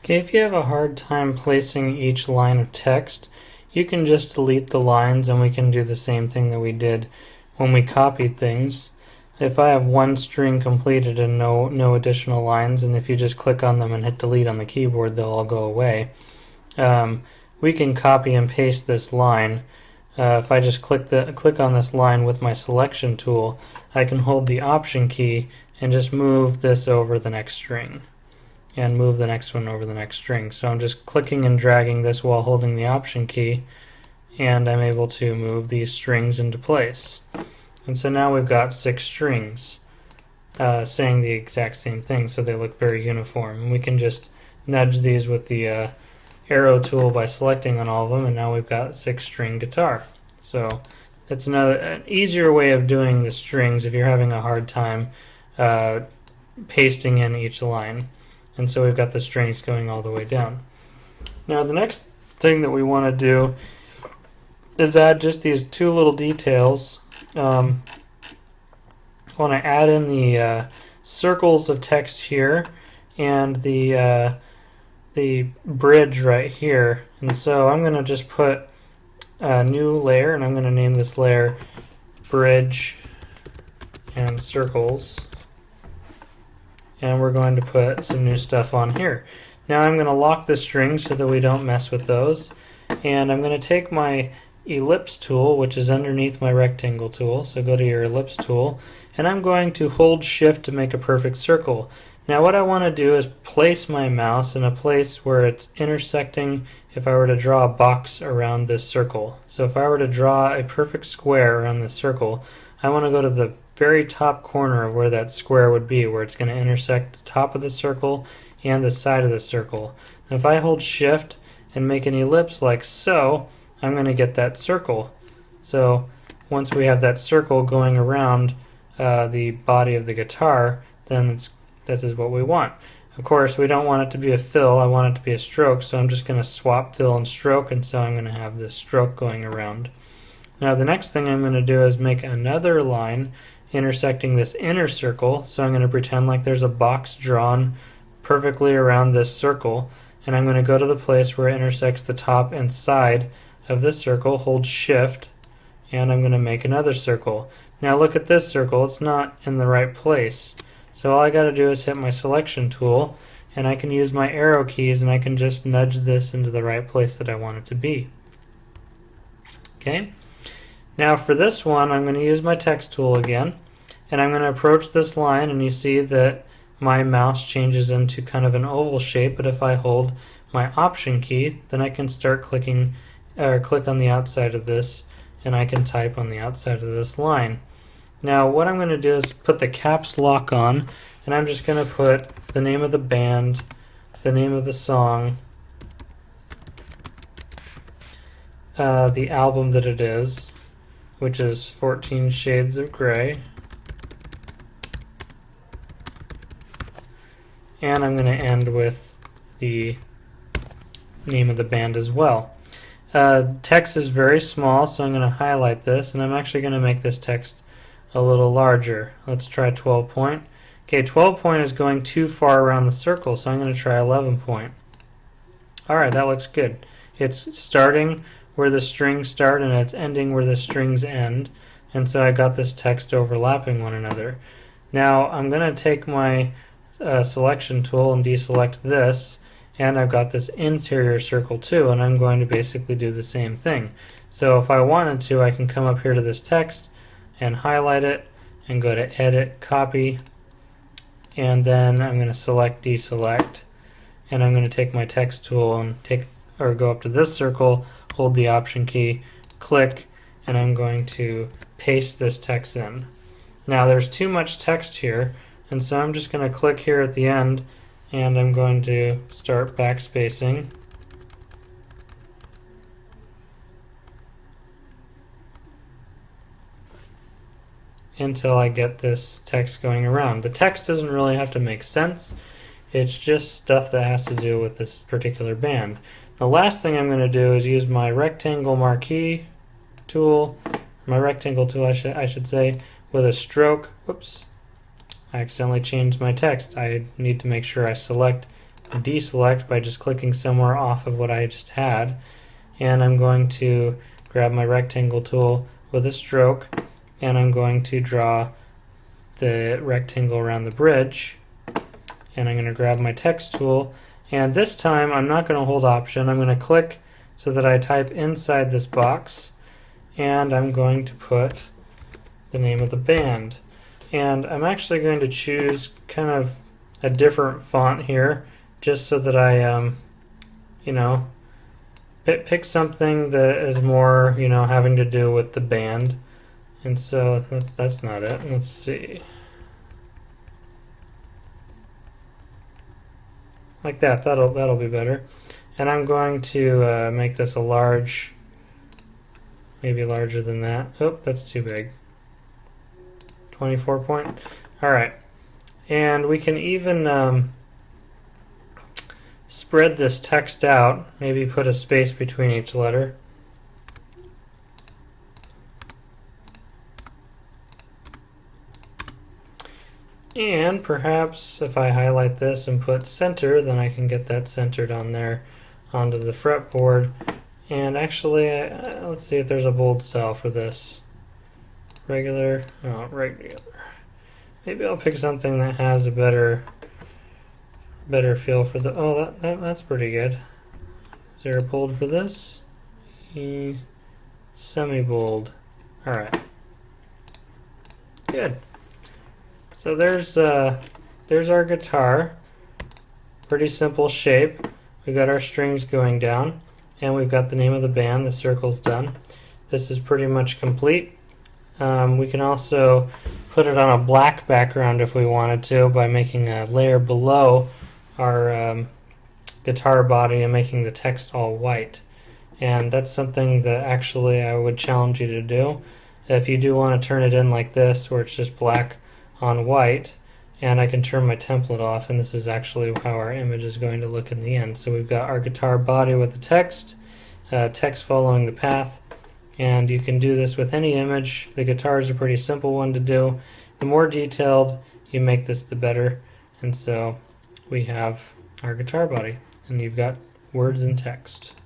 Okay, if you have a hard time placing each line of text, you can just delete the lines and we can do the same thing that we did when we copied things. If I have one string completed and no additional lines, and if you just click on them and hit delete on the keyboard, they'll all go away. We can copy and paste this line. If I just click on this line with my selection tool, I can hold the Option key and just move this over the next string, and move the next one over the next string. So I'm just clicking and dragging this while holding the Option key, and I'm able to move these strings into place. And so now we've got 6 strings saying the exact same thing, so they look very uniform. And we can just nudge these with the arrow tool by selecting on all of them, and now we've got 6-string guitar. So it's an easier way of doing the strings if you're having a hard time pasting in each line. And so we've got the strings going all the way down. Now the next thing that we want to do is add just these 2 little details. I want to add in the circles of text here and the bridge right here. And so I'm going to just put a new layer, and I'm going to name this layer Bridge and Circles. And we're going to put some new stuff on here. Now I'm going to lock the strings so that we don't mess with those. And I'm going to take my ellipse tool, which is underneath my rectangle tool. So go to your ellipse tool, and I'm going to hold shift to make a perfect circle. Now what I want to do is place my mouse in a place where it's intersecting if I were to draw a box around this circle. So if I were to draw a perfect square around this circle, I want to go to the very top corner of where that square would be, where it's going to intersect the top of the circle and the side of the circle. Now if I hold shift and make an ellipse like so, I'm going to get that circle. So once we have that circle going around the body of the guitar, then this is what we want. Of course, we don't want it to be a fill, I want it to be a stroke, so I'm just going to swap fill and stroke, and so I'm going to have this stroke going around. Now the next thing I'm going to do is make another line intersecting this inner circle, so I'm going to pretend like there's a box drawn perfectly around this circle, and I'm going to go to the place where it intersects the top and side of this circle, hold shift, and I'm going to make another circle. Now look at this circle, it's not in the right place. So all I got to do is hit my selection tool, and I can use my arrow keys, and I can just nudge this into the right place that I want it to be. Okay. Now for this one, I'm going to use my text tool again, and I'm going to approach this line, and you see that my mouse changes into kind of an oval shape, but if I hold my Option key, then I can start clicking or click on the outside of this, and I can type on the outside of this line. Now what I'm going to do is put the caps lock on, and I'm just going to put the name of the band, the name of the song, the album that it is, which is 14 Shades of Grey, and I'm going to end with the name of the band as well. Text is very small, so I'm going to highlight this, and I'm actually going to make this text a little larger. Let's try 12 point. Okay, 12 point is going too far around the circle, so I'm going to try 11 point. Alright, that looks good. It's starting where the strings start and it's ending where the strings end, and so I got this text overlapping one another. Now I'm going to take my selection tool and deselect this, and I've got this interior circle too, and I'm going to basically do the same thing. So if I wanted to, I can come up here to this text and highlight it and go to edit, copy, and then I'm going to select deselect, and I'm going to take my text tool and go up to this circle, hold the Option key, click, and I'm going to paste this text in. Now there's too much text here, and so I'm just going to click here at the end, and I'm going to start backspacing. Until I get this text going around. The text doesn't really have to make sense, it's just stuff that has to do with this particular band. The last thing I'm going to do is use my rectangle marquee tool, my rectangle tool I should say, with a stroke. Whoops, I accidentally changed my text. I need to make sure I select deselect by just clicking somewhere off of what I just had, and I'm going to grab my rectangle tool with a stroke, and I'm going to draw the rectangle around the bridge, and I'm going to grab my text tool, and this time I'm not going to hold Option. I'm going to click so that I type inside this box, and I'm going to put the name of the band. And I'm actually going to choose kind of a different font here, just so that I, pick something that is more, having to do with the band. And so that's not it. Let's see. Like that. That'll be better. And I'm going to make this a large, maybe larger than that. Oh, that's too big. 24 point. All right. And we can even spread this text out, maybe put a space between each letter. And perhaps if I highlight this and put center, then I can get that centered on there onto the fretboard. And actually, let's see if there's a bold cell for this. Regular. Maybe I'll pick something that has a better feel for the. Oh, that's pretty good. Is there a bold for this? Semi-bold. All right. Good. So there's our guitar. Pretty simple shape. We've got our strings going down, and we've got the name of the band. The circle's done. This is pretty much complete. We can also put it on a black background if we wanted to by making a layer below our guitar body and making the text all white. And that's something that actually I would challenge you to do. If you do want to turn it in like this, where it's just black on white, and I can turn my template off, and this is actually how our image is going to look in the end. So we've got our guitar body with the text following the path, and you can do this with any image. The guitar is a pretty simple one to do. The more detailed you make this, the better. And so we have our guitar body, and you've got words and text.